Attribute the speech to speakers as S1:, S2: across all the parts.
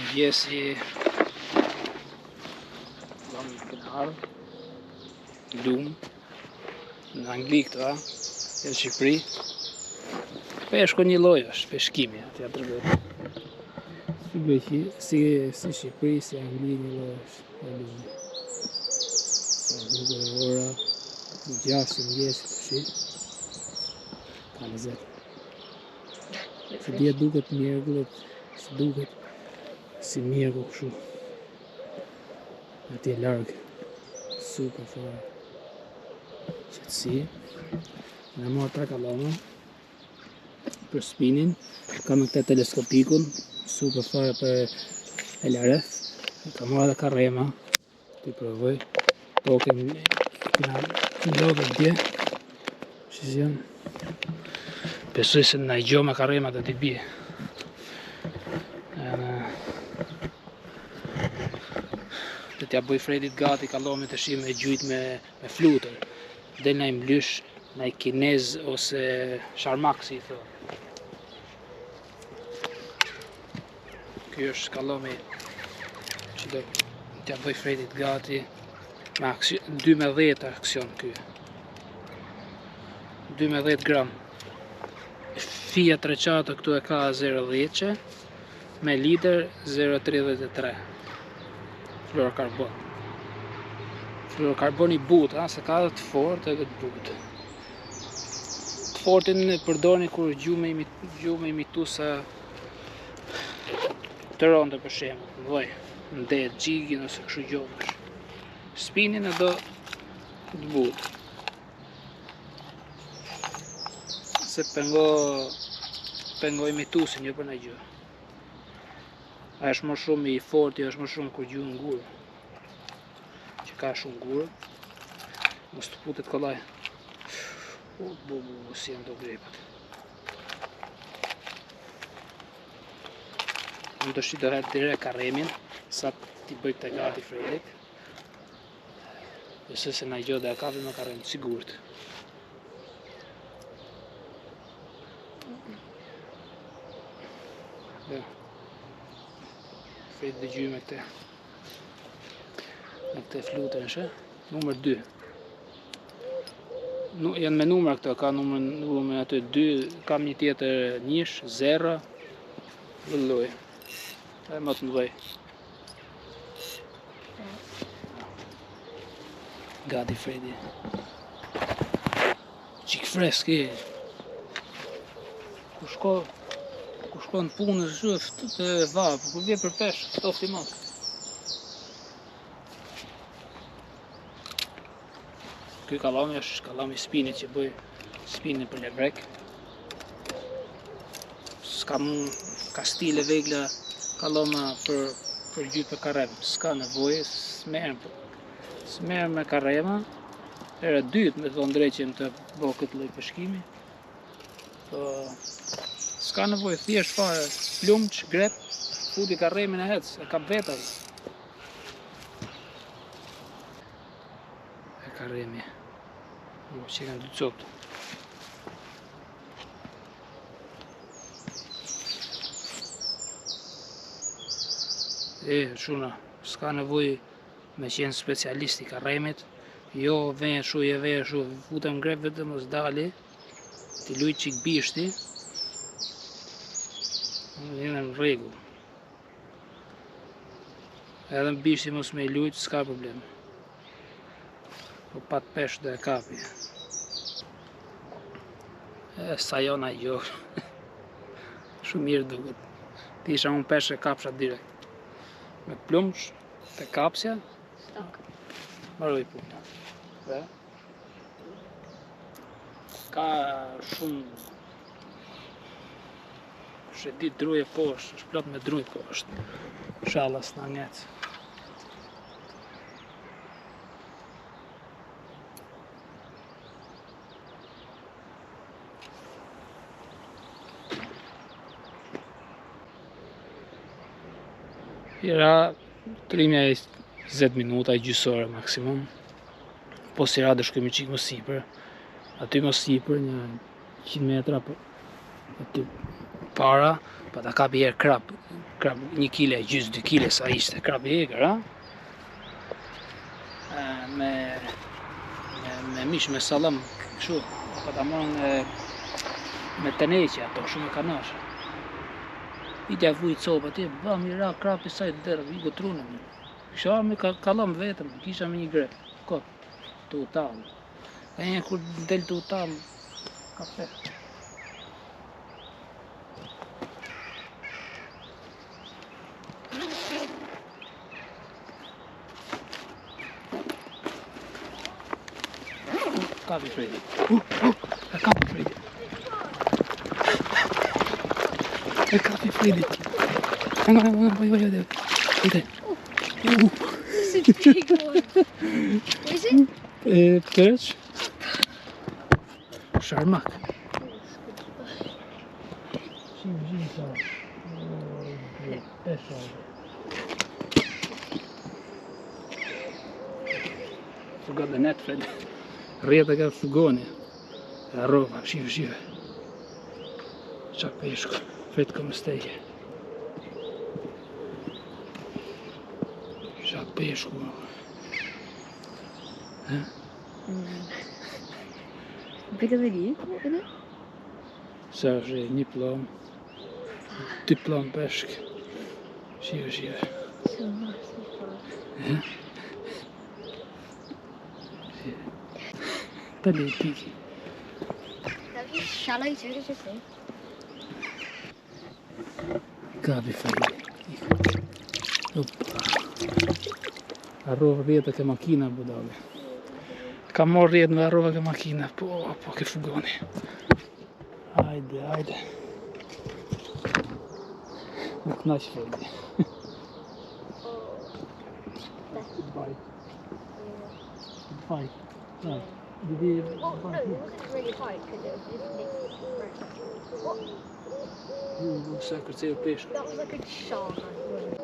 S1: Mëngjesi, jam i kënar, lum, në Angli këtu, në Shqipëri. Peshku një lloj është, peshkimi, atje tregoj. Si Shqipëri, si Angli një lloj është, lumi. Sa duke ora, 6 mëngjesi tash. Ka lezet. Se dje duket mjergullet, se duket si mjergull kështu. Atje larg, super fare. Qetësi. Në marrë 3 kallama për spinin. Kam këtë teleskopikun, super fare për LRF. Kam marrë edhe karrema, t'i provoj. Tokën në lodhën dje. Shis janë. Besoj se në gjo me karrema dhe t'i bje. Dhe t'ja bëj Fredit gati kallomet të shi me gjujt me flutër. Del na i mblysh, na i kinez ose sharmak si i thë. Ky është kallomi që do t'ja bëj Fredit gati. Me 12 aksion ky. 12 gram. Fia treqato këtu e ka 0,10 me liter 0,33 fluorokarbon. Fluorokarbon i but, se ka dhe të fort edhe të but. Të fortin e përdorni kur gjume imitu sa të ronde për shemë, voj, ndet, gjigin ose kështu gjomësh. Spinin e do të but. Se pengo imitusin, jo për në gjë. A është më shumë i forti, është më shumë kur gjuhë në gurë. Që ka shumë gurë. Mos të putet kollaj. Si janë do grepët. Më të shi do herë dire karremin, sa ti bëj të gati Fredit. Besoj se na gjë dhe e kapi me karrem, sigurt. Ja. Fred dhe gjy me këte. Me këte flutën shë. Numër 2. Janë me numër këto, ka numër aty 2, kam një tjetër njësh, 0, vëlloj. E më të mëdhej. Gati Fredi. Qik fresk i. Ku shko në punë është të vapë, ku vje për peshë, tofti mos. Ky kallami është kallami spinit që bëj spinit për lebrek. S'kam ka stile vegla kallama për gjyt për karrem. S'ka nevojë, s'merr me karrema. Era dytë me thonë drejtën të bëj këtë lloj peshkimi. Po s'ka nevojë, thjesht fare, plumç, grep, futi karremin e hec, e kap vetat. E karremi. Që kanë 2 copë. Shuna, s'ka nevojë me qenë specialist i karremit. Jo veshu, futem grep vetëm mos dali. Ti luj qik bishti. Jene në rregull. Edhe në bishti mos me i lujt, s'ka problem. Po pat pesh dhe e kapi. Sa jona jo. Shumë mirë duket. Ti isha unë pesh e kapsha direkt. Me plumsh, të kapsja. Maroj punë. Ka shumë shedit druje poshtë, është plot me druj poshtë. Shallas në ngec. Ira, trimja e 10 minuta, gjysore maksimum. Po si ra dëshkojmë qikë më sipër. Aty më sipër, një 100 metra aty para, pa ta kapi herë krap. krap 1 kile, gjys 2 kile sa ishte krap I egër, ha? Me mish me sallam, kështu, pa ta marrën me teneqe ato, shumë e kanash. I t'ja vujt copa ti, bam, I ra krapi saj dërë, I gotrunëm. Kisha me kallam vetëm, kisha me një grep, kop, të utalë. E një kur del të utalë, kafe. Kapi Fredi. E kapi Fredi. E kapi Fredi. Vai.
S2: This is a big one. What is it?
S1: Perç. Şarmak. Şimdi sağ. Beş oldu. Forgot the net, Fred. Rjeta ka fugoni. Rova, shive. Çak peshku. Fred ka mistake. Çak peshku.
S2: Bigger than you, isn't it?
S1: Sa është një plom. 2 plom peshk. Shive.
S2: So nice and fun.
S1: Tali piki.
S2: That was shallow too, did you see?
S1: Kapi Fredi. Oppa. Arrova rjeta ke makina budale. Ka marrë rjetë me arrova ke makina. Po ke fugoni. Hajde. Më knaq Fredi. Bye.
S2: Oh, no, it wasn't really high because it was just nicked. What?
S1: Sa kërcej peshk.
S2: That was like a shark, I swear.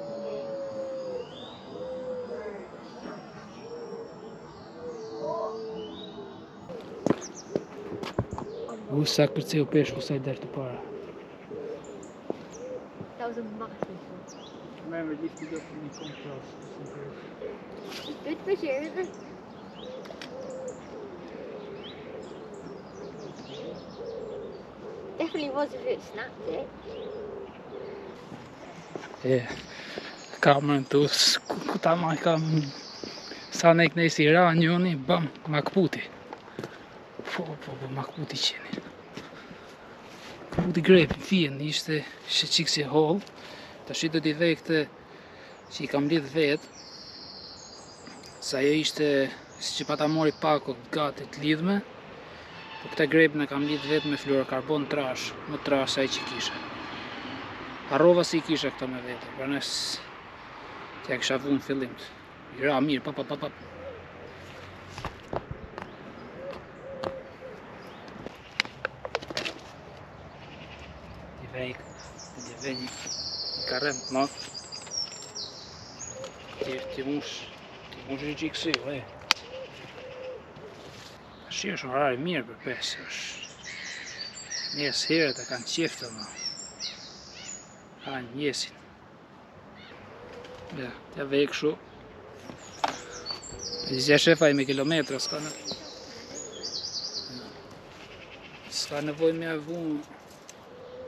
S1: Sa kërcej peshku sa I der të para.
S2: That was a massive one.
S1: Remember, lifted up when you come across.
S2: Good fish here, isn't it? Definitely was if it snapped it.
S1: Kamerën tu, ku ta maj kam sa ne knesi ra njoni, bam, makputi. Po, makputi qeni. Makputi grepi, fjen, ishte qik si hol. Ta shi do t'i vej këtë që I kam lidh vetë. Sa jo ishte, si që pa ta mori pako gati t'lidhme. Po këta grepin e kam lidh vetë me fluorokarbon trash, më trash sa I që kisha. Harrova si I kisha këta me vete, pra nes t'ja kisha vu në fillim. I ra mirë, pap. Ti vej një karem të natë. Ti mush I gjikësi, Shi është orari mirë për pesë, njës herët e kanë qeftë, kanë njesin. T'ja vej këshu. Zja shefaj me kilometra, s'ka nevoj me ja vu,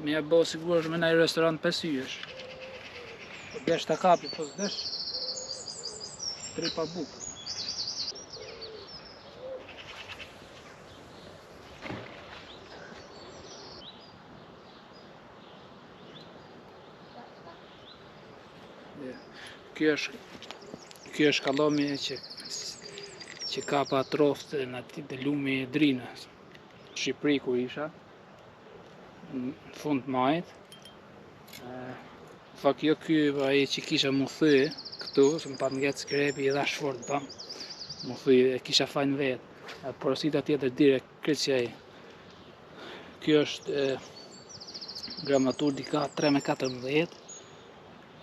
S1: me ja bo sigurisht me naj restorant 5 yjesh. Po desh ta kapi, po s'desh, 3 pa bukë. Kjo është kallomi që ka pa troftë në ati të lumi e drinës. Shqipëri ku isha, në fund majt. Fak jo kjo aje që kisha mu thy këtu, se më pa m'get skrepi edhe shfort bam. Mu thy e kisha fajn vetë. Porosita tjetër direkt këtë që kjo është gramatur dika 3,14.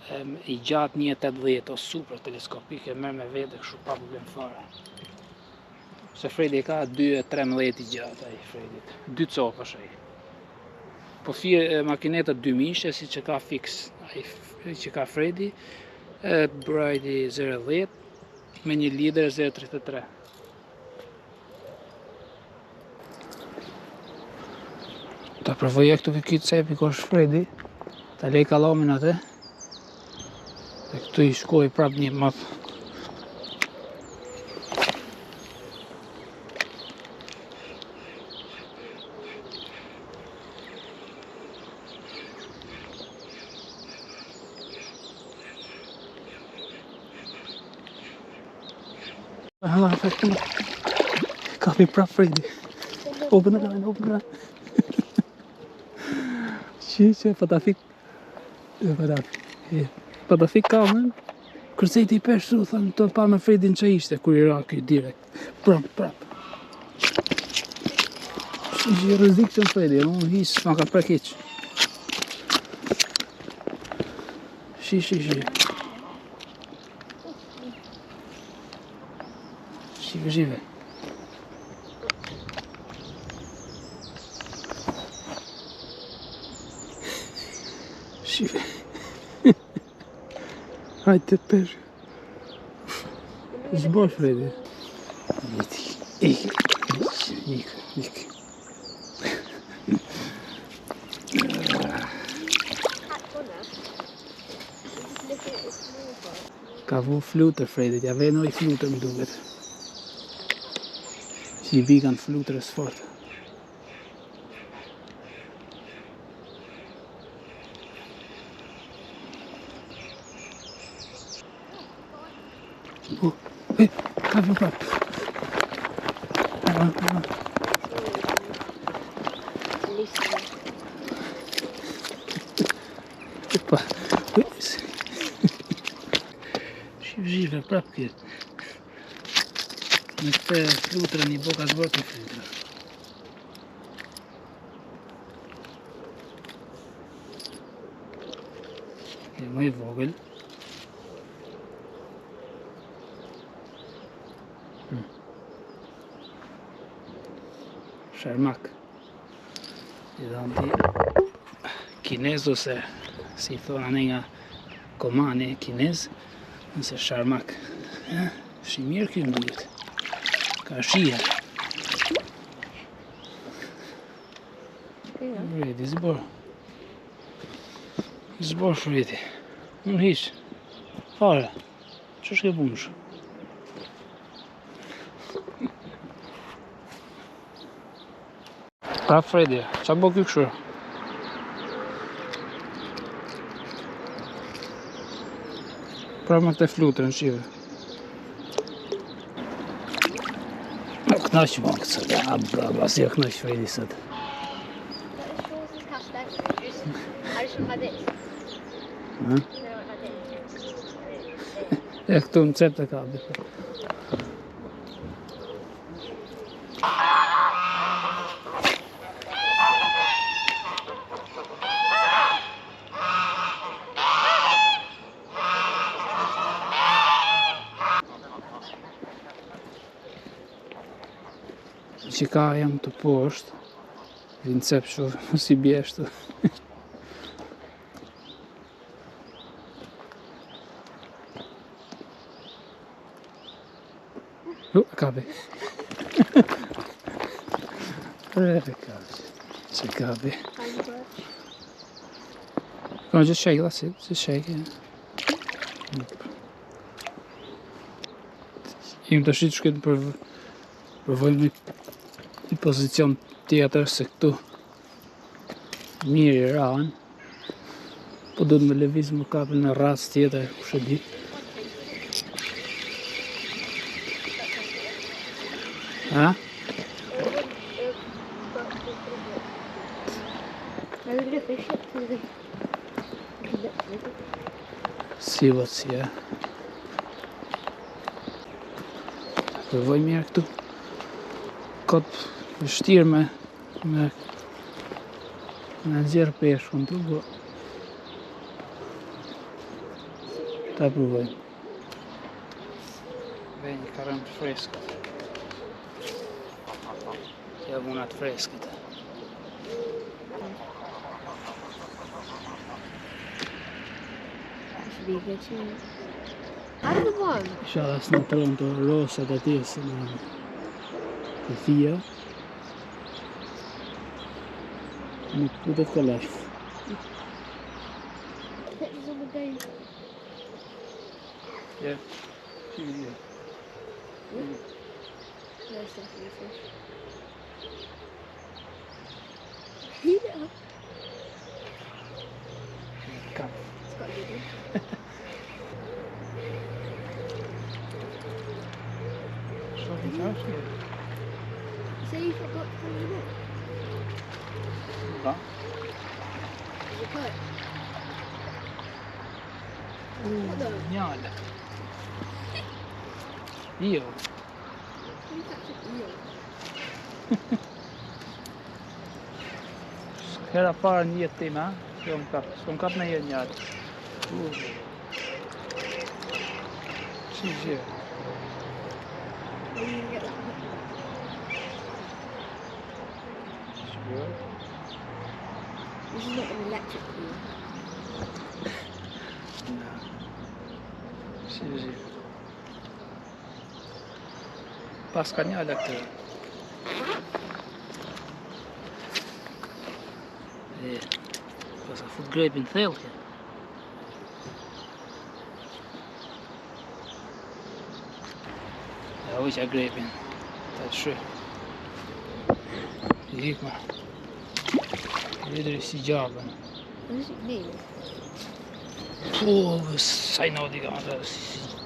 S1: I gjatë 1,80 o super teleskopike, merr me vete kështu pa problem fare. Se Fredi ka 2,13 I gjatë ai Fredit. 2 copash ai. Po fije makineta 2 mishe si që ka fix Ai që ka Fredi, Brajdi 010 me një lider 033. Ta përvoja këtu këtë cepi ko është Fredi, ta lej kalamin atë, dhe këtu i shkoj prap një math. Kapi prap Fredi. Open the line. Që, pa ta fik... Pa ta fik kamën, kërceti i peshu, thëmë të pa me Fredin që ishte, kur i ra këj direkt. Prap. Ishte i rëzik që në Fredi, unë hisë, ma ka prek hiq. Shi. Shive. Hajde pesh. Zbosh Fredi. Ik. Ka vu flutër Fredi, ja venoj flutër më duket. Si i vikan flutër e sfortë. Ka vë prap. Opa. Shive prap këtë. Në këtë flutrën i boka zbërë të flutrën. E më i vogël. Sharmak. I dhanë ti kinez ose si thonë anë nga komani kinez, nëse sharmak. Shi mirë kjo në duhet. Ka shia. Fredi, zbor. Zbor Fredi. Unë hish. Fare. Që shke punësh? Pra Fredi, qa bo kjo këshur? Pra me këte flutrën, shive. Knaq më këtë sëtë, si o knaq Fredi sëtë. E këtu më cep të kabi. Që ka jam të poshtë, vinë cep shumë, mos i bjeshtu. Kapi. Që kapi. Come on, just shake, that's it, just shake, yeah. Im të shqitë shkëtë përvojmë një pozicion tjetër se këtu mirë i ranë, po du të me leviz më kapën në ras tjetër, kushe di. Ha? Si vëtë si, ja. Përvoj mirë këtu. Kotë vështirë me nxjerë peshkun tu, po ta provojmë. Vej një karëm të freskët. Që munat freskët.
S2: Afrika që... Arë të banë?
S1: Inshallah s'na pronto rosat atje se në të thia. Nuk putet kollaj.
S2: Pictures on the game.
S1: Yeah. Yeah.
S2: There's definitely a fish. Yeah.
S1: Come.
S2: It's got a good one.
S1: Something else here.
S2: So you forgot to pull your net?
S1: Huh?
S2: You put?
S1: Njale. Io.
S2: You catch an eel.
S1: Hera parë një jetë tim, ha? S'kom kap në jetë njale. Si gjë.
S2: Maybe you can get that hook. This is not an electric eel.
S1: No. Si gjë. Pas ka njale këtë. Pas ka fut grepin thellë kë. Ja uqa grepin. Ta të shë. Hikma. Vedri si gjabën.
S2: What does it mean?
S1: Saj në di ka më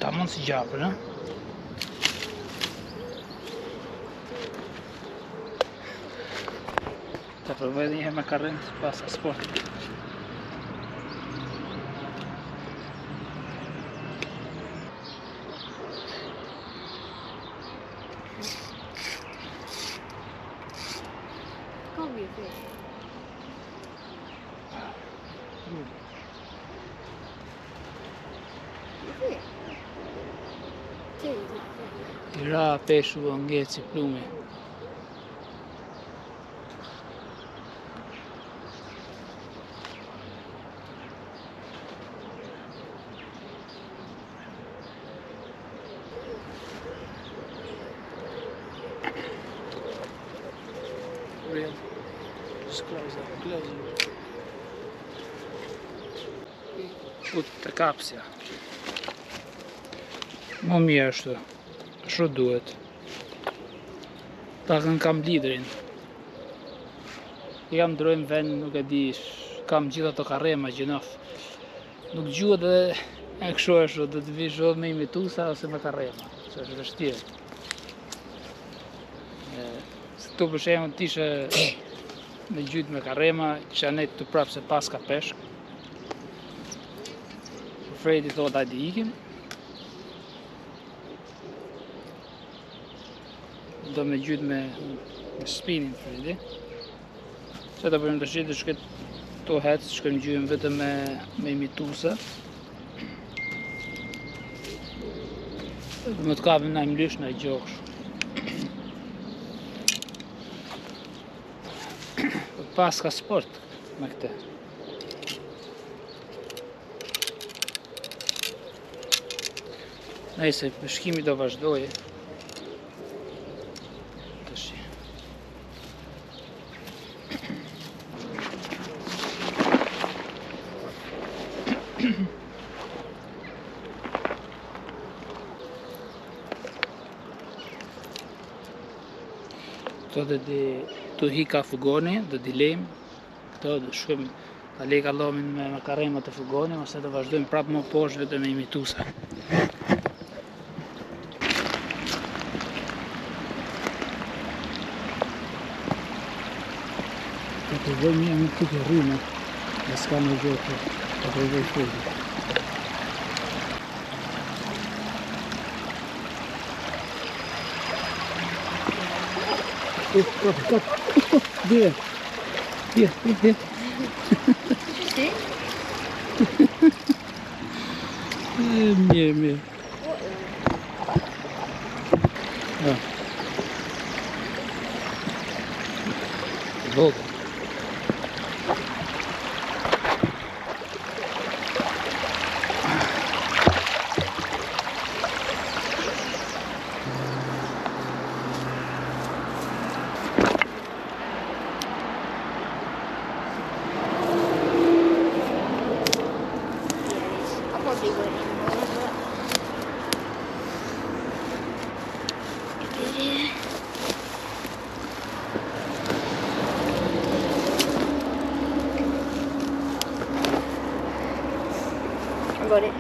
S1: ta mund si gjabën, ha? Ta provoj edhe njëherë me karrent pas sportit.
S2: Can't be a fish. Is it? Two, is it?
S1: I ra peshu o ngeci plumi. Real. Just close it. Put të kapsja. Më mirë ashtu. Ashtu duhet. Takën kam liderin. Jam ndrojmë vend, nuk e di, kam gjitha të karrema gjinof. Nuk gjuhet dhe e kështu ashtu, do të vish me imitusa ose me karrema. Se është vështirë. Tu për shembull t'ishe me gjyt me karrema, kisha nejt të prapë se pas ka peshk. Fredi thot hajde ikim. Do me gjyt me spinin Fredi. Se të përmë të shqitë shket to hec, shkëm gjyëm vetëm me imitusa. Më të kapim na mlysh na gjoksh. Pas ka sport me këtë. Nëse peshkimi do vazhdojë. Tash. Këto dhe të hika fugoni, do t'i lejmë. Këto do shkojmë ta lej kallomin me karremat e fugoni, ose do vazhdojmë prapë më poshtë vetëm me imitusa. Ta provoj një të rrimë, e s'ka në gjokë, ta provoj shpejtë. Kap. Dje.
S2: See?
S1: Mirë.
S2: What?
S1: Ja. Vogël.
S2: probably won't even bother, but... Yeah. I got it.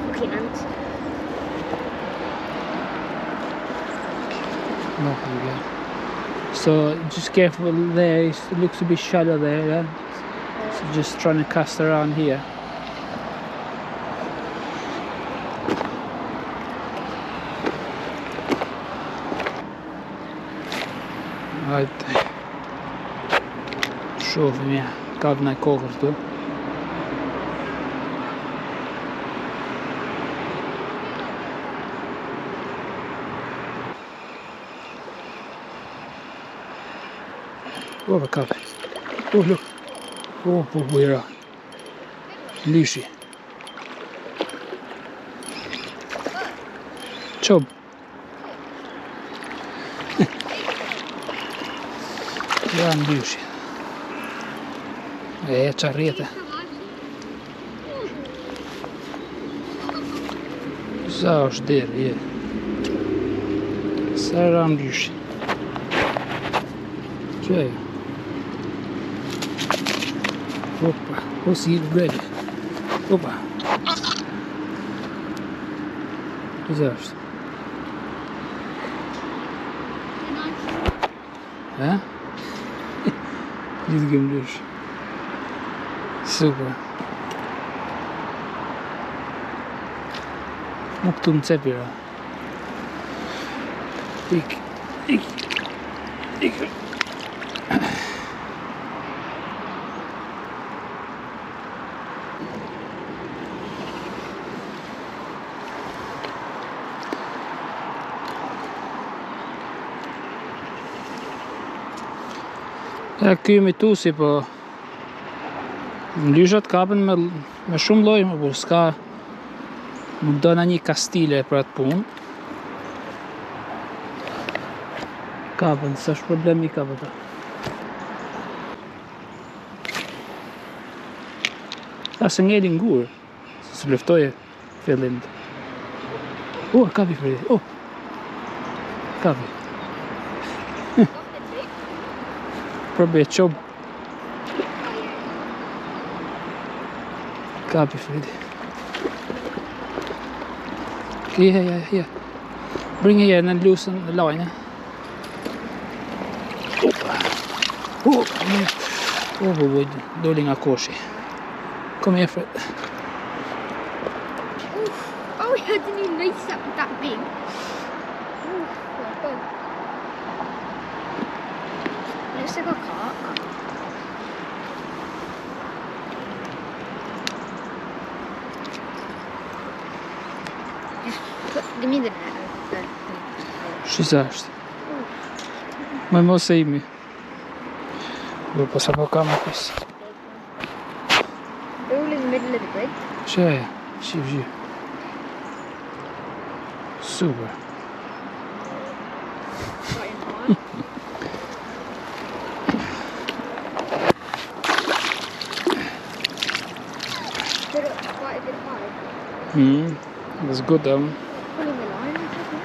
S2: Fucking ants.
S1: No, you go. So just careful there, it looks a bit shallow there, yeah? So just trying to cast around here. Hajde. Shohim ja, ka vëna kokër këtu. Oh, kapi. Oh, look. Oh, po bujra. Lyshi. Çob. Janë lyshi. Qarrjete. Sa është derë, je. Sa ranë lyshi. Që e? Opa, o si gredi. Opa. Që është? Ha? Gjithë kemë lysh. Super. Nuk të më cepira. Ik. Ja, ky mitusi, po lyshat kapen me shumë lloj, por s'ka, nuk do na një kastile për atë punë. Kapen, s'është problem i kapet ta. Ta se ngeli ngurë, se luftoje fillim. Oh, kapi Fredi, oh. Kapi. Probably a chob. Kapi Fredi. Here. Bring it here and then loosen the line. Oh, boy, doli nga koshi. Come here, Fred.
S2: Oh, I didn't even notice that was that big. Looks like a carp. Give me the net.
S1: Shizashtë. Më mos e imi. Do pas apo kam apis.
S2: They're all in the middle of the bridge.
S1: Shë, shiv. Super.
S2: Quite hard. They're quite a bit high.
S1: That's good though.
S2: Pulling the line, isn't it?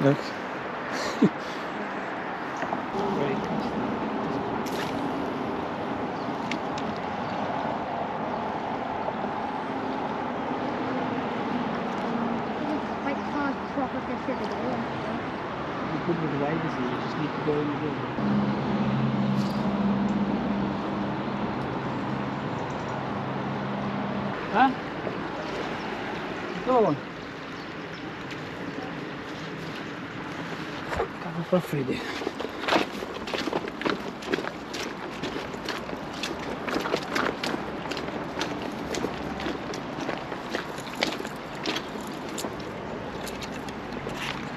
S1: Look.
S2: Like hard proper fish in the water.
S1: You're good with the waves, you just need to go in the water. Huh? Go on. Capo per Fredi.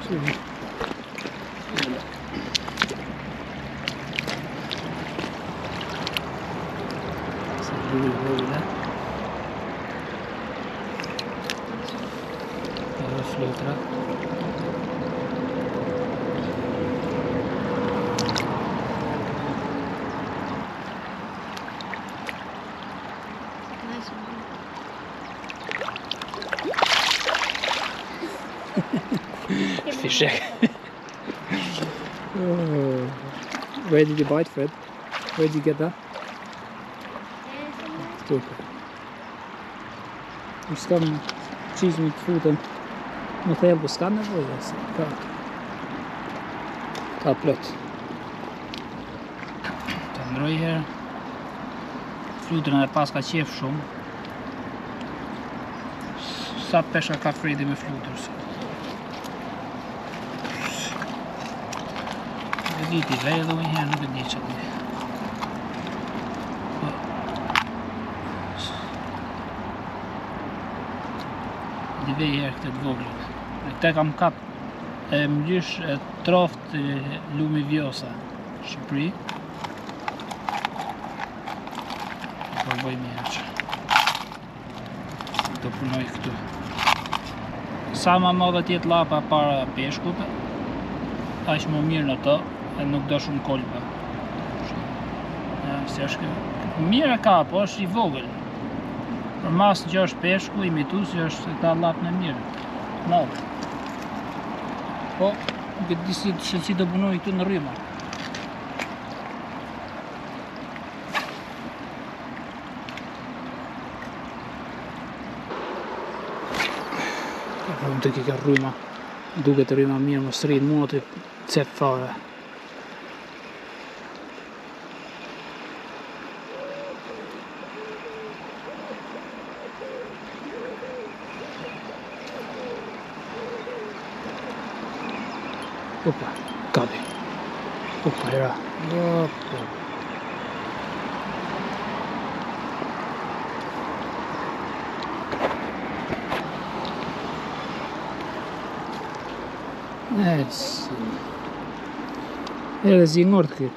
S1: Sì. Slutra.
S2: Nice one.
S1: Fishek. Where did you bite, Fred? Where did you get that? Super. Nu ska man precis mot foten mot elbow scanner var det så. Ta plött. Ta ndroj herë. Flutën edhe pas ka qef shumë. Sa pesha ka Fredi me flutër sot. E viti vej edhe një herë nuk e di që di. Di vej herë këtë të voglën. Këte kam kap e mlysh troft lumi vjosa Shqipëri. Po bëj mirë që do punoj këtu. Sa ma madhe tjetë lapa para peshkut, aq më mirë në to, e nuk do shumë kolba. Ja, se është mirë e ka, po është I vogël. Për mas që është peshku, imitusi është ka lap në mirë. Madhe. Po, nuk e di si do punoj këtu në rryma. Unë të kika rryma, duke të rryma mirë më sërinë mua të cep fare. Opa, kapi. Opa, era. Opa. Edhe zi ngort kë.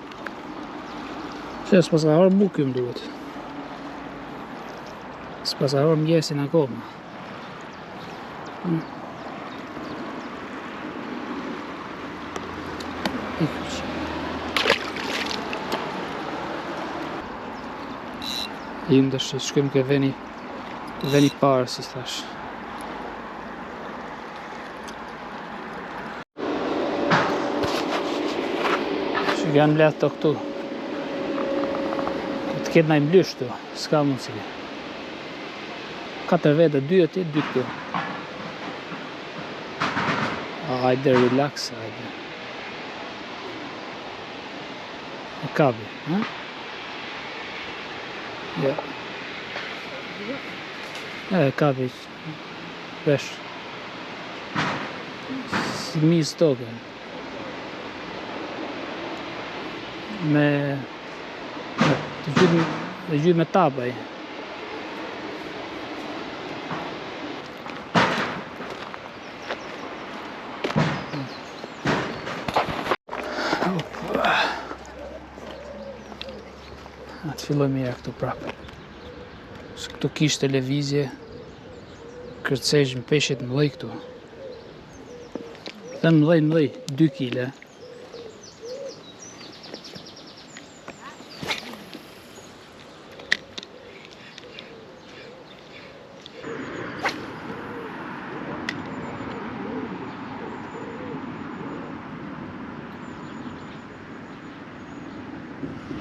S1: Se s'pas ka harë bukë më duhet. S'pas ka harë mjesin akoma. Ikuq. Im të shkojmë ke veni parë, si thash. Janë mletë të këtu. Të ketë na I mblysh të, s'ka mundësi. 4 vete, 2 aty, 2 këtu. Hajde, relax, hajde. E kapi, ha? Ja. E kapi, vesh. Si mis toke. Me gjyë me tapaj. Atë filloj me ja këtu prapë. Se këtu kish televizje, kërcesh më peshjet mëllej këtu. Dhe mëllej, 2 kile.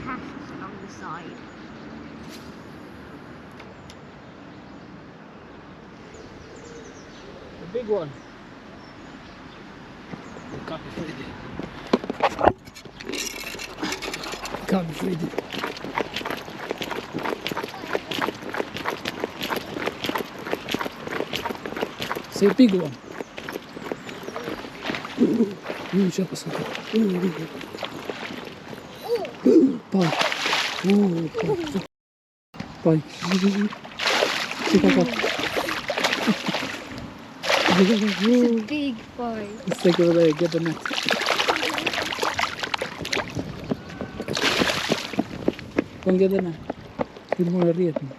S2: Casks along the side.
S1: The big one. Copy Freddy. Copy Freddy. Say big one. Já passou. Pai. Pai. Fica cá.
S2: It's a big boy.
S1: Let's take it over there, get the net. Go and get the net. Good morning, Rietman.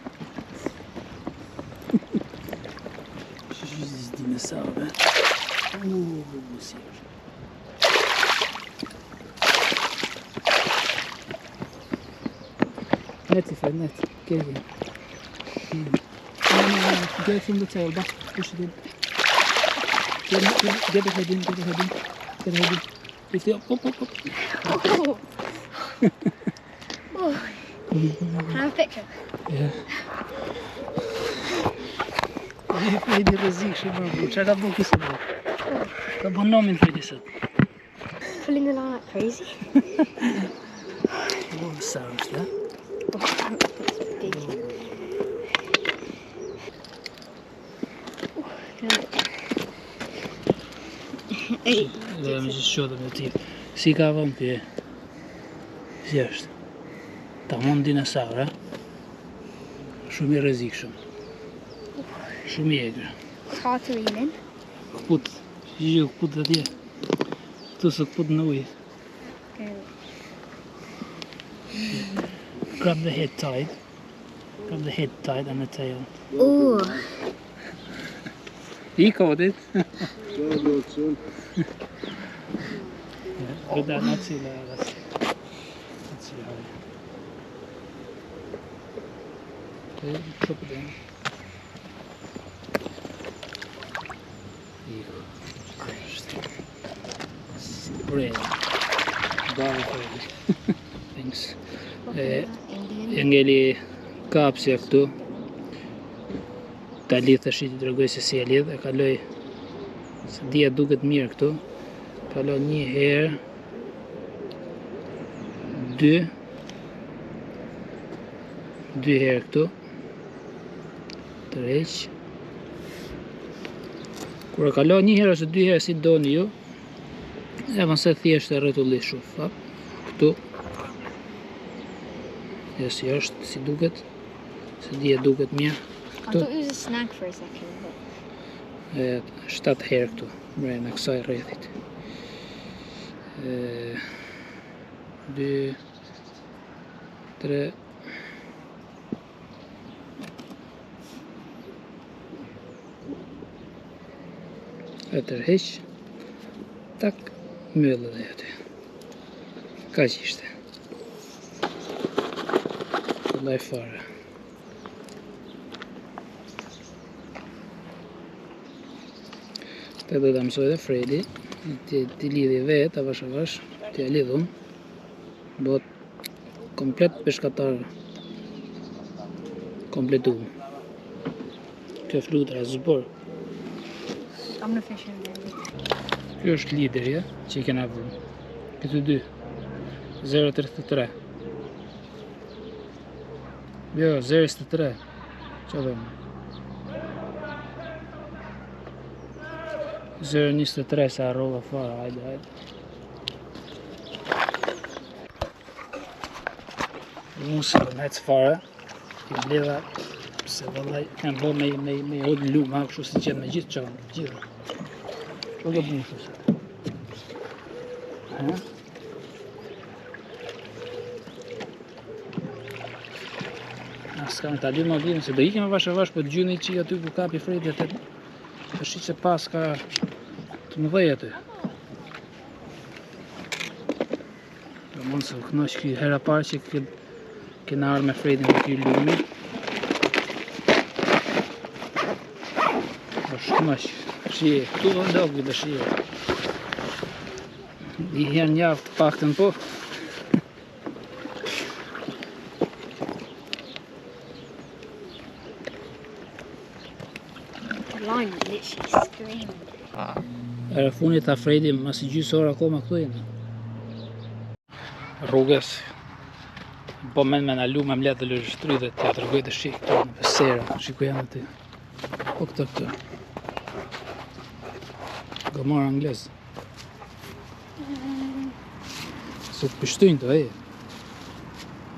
S1: Jesus, dinosaur, man. Senhor. Net, Fred, net. Get it in. No, get it from the tail, back. Push it in. Get the head in. Pop.
S2: Oh. Oh. Can I have a picture?
S1: Yeah. Fredi rrezikshëm apo çfarë bën ky sot? Ka bën nomin Fredi sot.
S2: Pulling the line like crazy.
S1: Oh, sounds that. Let me just show them the teeth. Si ka vënë pje? Si është? Tamam dinosaur, Shumë I rrezikshëm. Shumë I egër.
S2: It's hard to reel in.
S1: Këput, këput atje. Këtu së këput në ujë. Grab the head tight. Grab the head tight and the tail.
S2: Oh.
S1: He caught it.
S3: Ja, doet zo.
S1: But that not see that. Let's see how. Okay, chop it in. Bread. Barley. Thanks. Ngeli kapsja këtu. Ta lidh tash I tregoj se si e lidh, e kaloj se dia duket mirë këtu. Kalon një herë, 2 herë këtu, tërheq. Kur e kalon një herë ose 2 herë si doni ju, e mëse thjesht e rrotulli shuf, këtu. Ja si është, si duket, se dia duket mirë.
S2: I thought it was a snag for a second. But...
S1: 7 herë këtu, mrena kësaj rrethit. 2, 3. E tërheq, tak, myllë dhe aty. Kaq ishte. Filloj fare. Te do ta mësoj dhe Fredi, ti lidhi vetë, avash, ti e lidhun, bëhet komplet peshkatar, kompletum. Kjo flutra zbor.
S2: I'm gonna fish in there.
S1: Kjo është lideri, që I kena vënë. Këtu dy. 0.33. Jo, 0.23. Qa dhëmë? 0.23 se arrova fara, hajde. Unë se do mecë fare, I bledha, se vëllaj, kanë bërë me hodë lumë, kështu si qenë me gjithë qanë, gjithë. Që do bënë kështu? S'ka me ta ly më vjen, se do ikim avash, po gjyni që aty ku kapi Fredi atë. Të shi që pas ka të më dhej aty. Do mund se u knoq ky hera parë që kena ardhur me Fredin me ky lumi. Do shkënoq. Shi, këtu do ndog të shi. I herë një javë të paktën po.
S2: Line literally screaming.
S1: Era funit ta Fredi, mas I gjysë orë akoma këtu jena. Rrugës. Po me na lumë më letë lërshtry dhe t'ja tregoj të shik këtu në pesera. Shikoj janë aty. Po këtu. Gomar anglez. Sot pështyn të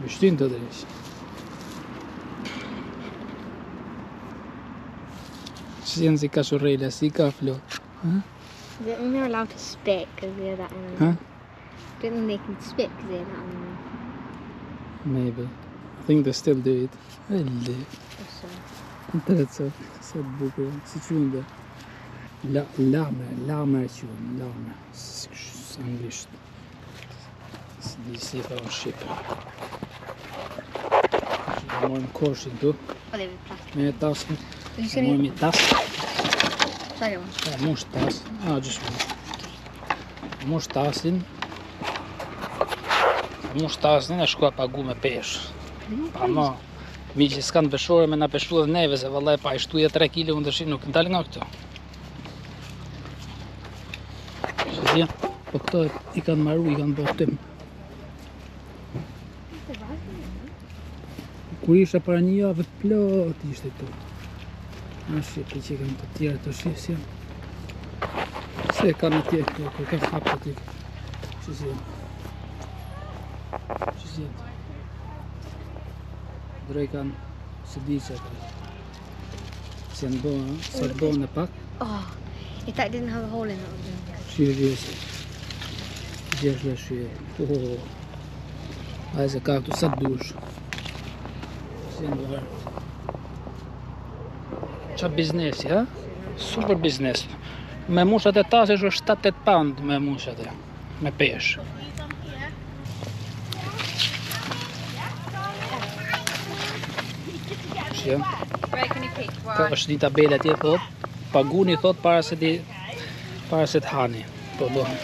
S1: Pështyn të dresh. Si ka shurrejla, si ka flo.
S2: I don't think they're allowed to spit because they're that animal.
S1: Huh?
S2: I don't think they can spit because they're that animal.
S1: Maybe. I think they still do it. Elli.
S2: So.
S1: Interesant. Sa bukur. Si quhen dhe? Lamer quhen, lamer. Anglisht. Si fa në Shqip. Morëm koshin tu.
S2: Oh, they were plastic.
S1: Me taskën.
S2: They're just
S1: Morëm
S2: gonna...
S1: I taskë.
S2: Sai on.
S1: Mustas. Gjysmë. Mustasin e shkua pagu me pesh. Ama, mi që s'kanë peshore me na peshu dhe neve, se vallaj pa i shtuja 3 kg unë dëshim nuk në dalë nga këto. Shëzja, po këto i kanë maru, i kanë bërë tim. Kur isha para një javë plot ishte këto. Ashtë që që kanë të tjera të shqesja. Se kanë në tjekë, ka hapë të tjekë. Shëzja. Drej kanë së di që se janë bënë, sa të bënë e pak.
S2: Oh, if that didn't have a hole in it.
S1: Shqyë gjësi. Gjesh dhe shqyë. Aje se ka këtu sa të dush. Si janë bërë. Qa biznesi, ha? Super biznes. Me mushat e tasë është 7-8 pound me mushat e. Me pesh. Ka është një tabela tje thot, paguni thot para se të hani. Po dohen.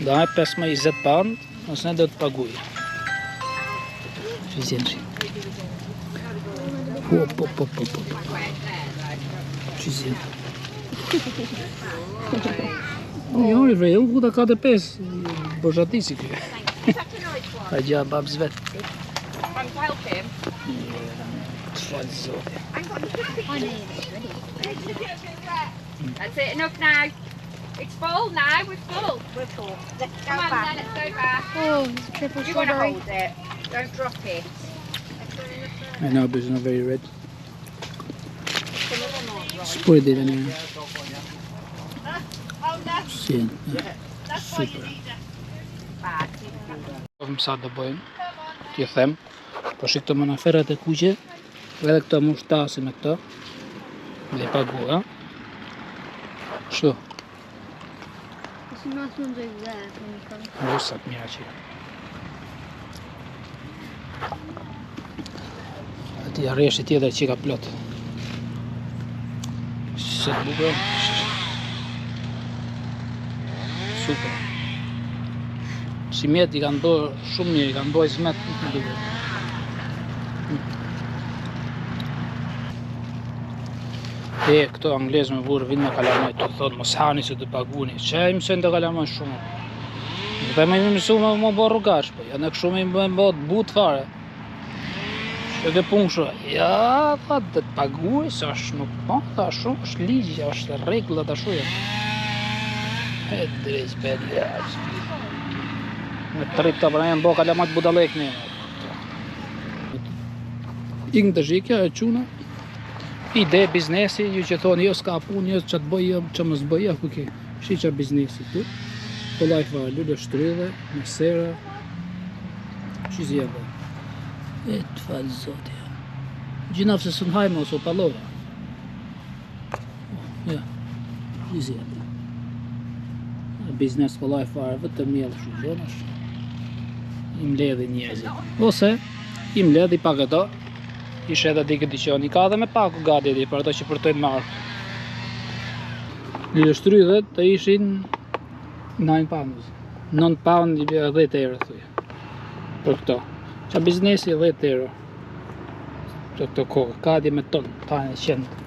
S1: Do hajë 15-20 pound, nësë ne do të paguj. Që zjenë që. Po. Që zjenë. Njëri vrej, unë kuta 4-5, bërgjatisi kjo. Ka gja babs vetë. Zote.
S4: That's it, enough now. It's full now, we're full.
S2: We're full. Let's go
S4: Come on
S2: back.
S4: then, let's go back.
S2: Oh, it's a triple
S4: You want to
S2: strawberry.
S4: hold it, don't drop it.
S1: I know, but it's not very red. Spoj dhe një. Sjen. Super. Më sa të bëjmë, t'ju them, po shi këto manaferat e kuqe, edhe këto mushtasi me këto, dhe i pagu, ha? Shtu,
S2: There's some nice ones over there from the front.
S1: rusat mira që. Ati arreshi tjetër që ka plot. Se të bukur. Super. Si mjet i kanë bërë shumë mirë, i kanë bërë zmet në duke. E, këto anglezë me burë vinë me kalamaj të thotë, mos hani se të paguni. Që e mësën të kalamaj shumë. Dhe me mësu me më bërë rrugash, po janë e këshu me më bërë but fare. Që dhe punë shumë, ja, tha, dhe të paguaj, se është nuk po, tha, shumë është ligjë, është regullat të shuja. E drejtë për lejtë. Me trip të përna jenë bo kalamaj të budalek një. Ikë në të zhikja e quna, ide, biznesi, ju që thonë, jo s'ka punë, jo që të bëjë, që më s'bëjë, ku ke, shi që biznesi tu. Po lajfa, lullë shtrydhe, me sera, që zjebë. E të falë zotë, ja. Gjinaf se së në hajmë ose o palora. Ja, që zjebë. Biznes po lajfa, vëtë mjellë shu gjonash. I mledhi njerëzit. Ose, i mledhi pak e to, ishe edhe dikë diqoni, ka dhe me paku gati edhe për ato që përtojnë marrë. Lirë shtrydhet të ishin 9 pounds. 9 pound i bje 10 euro thuj. Për këto. Qa biznesi 10 euro. Për këto kokë, ka di me tonë, ta e qendë.